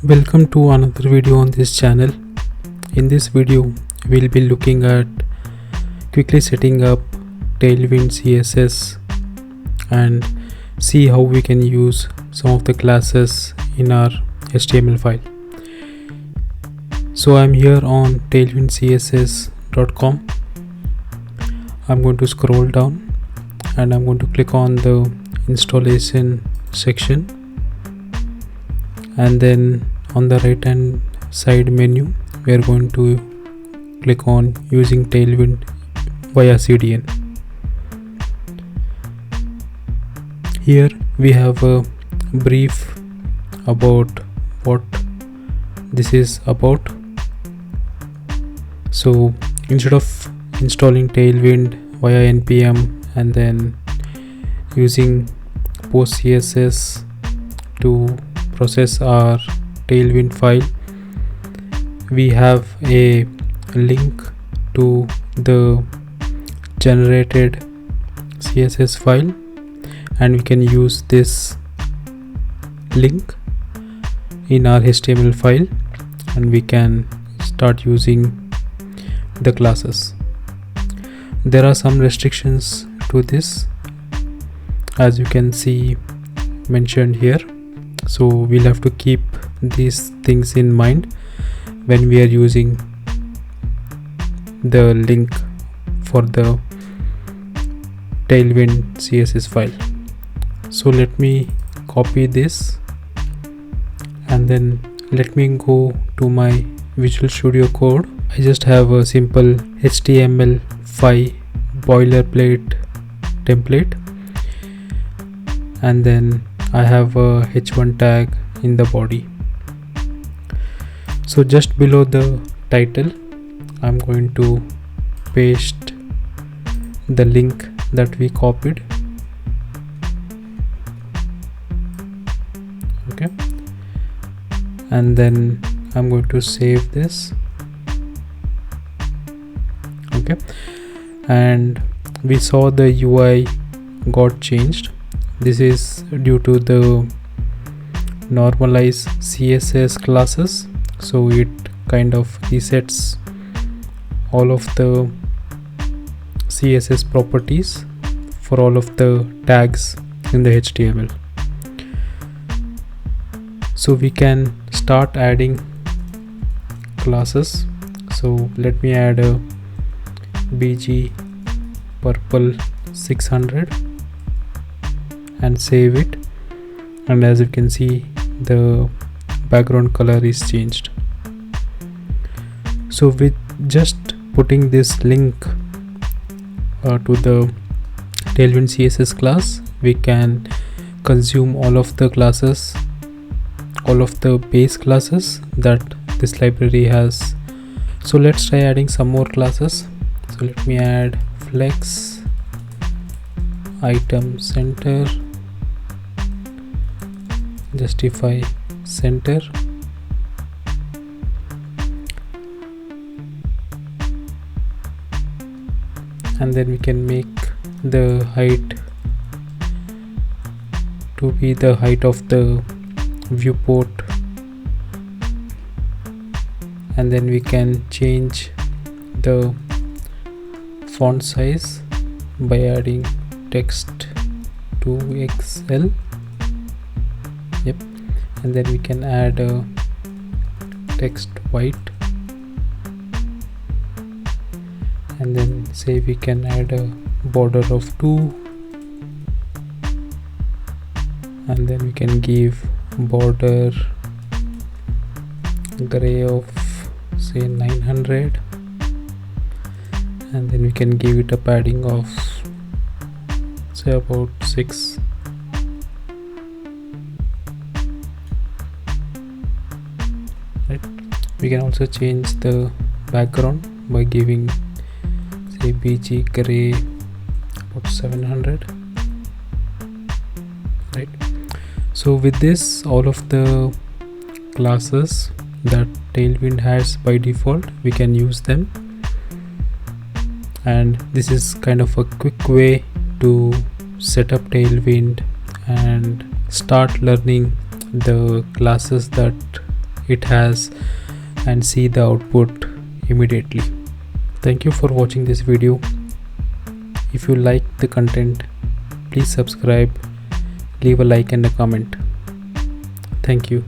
Welcome to another video on this channel. In this video we'll be looking at quickly setting up Tailwind CSS and see how we can use some of the classes in our HTML file. So I'm here on TailwindCSS.com. I'm going to scroll down and I'm going to click on the installation section, and then on the right hand side menu we are going to click on using Tailwind via CDN. Here we have a brief about what this is about. So instead of installing Tailwind via npm and then using post CSS to process our Tailwind file, we have a link to the generated CSS file, and we can use this link in our HTML file and we can start using the classes. There are some restrictions to this, as you can see mentioned here, so we'll have to keep these things in mind when we are using the link for the Tailwind CSS file. So let me copy this and then let me go to my Visual Studio Code. I just have a simple HTML5 boilerplate template, and then I have a h1 tag in the body. So just below the title I'm going to paste the link that we copied. Okay, and then I'm going to save this. Okay, and we saw the UI got changed. This is due to the normalize CSS classes, so it kind of resets all of the CSS properties for all of the tags in the HTML. So we can start adding classes. So let me add a bg purple 600 and save it, and as you can see the background color is changed. So with just putting this link to the Tailwind CSS class, we can consume all of the classes, all of the base classes that this library has. So let's try adding some more classes. So let me add flex, item center, justify center, and then we can make the height to be the height of the viewport, and then we can change the font size by adding text to XL. Yep, and then we can add a text white, and then say we can add a border of 2, and then we can give border gray of say 900, and then we can give it a padding of say about 6. Right, we can also change the background by giving say bg gray about 700. Right, so with this, all of the classes that Tailwind has by default, we can use them, and this is kind of a quick way to set up Tailwind and start learning the classes that it has and see the output immediately. Thank you for watching this video. If you like the content, please subscribe, leave a like and a comment. Thank you.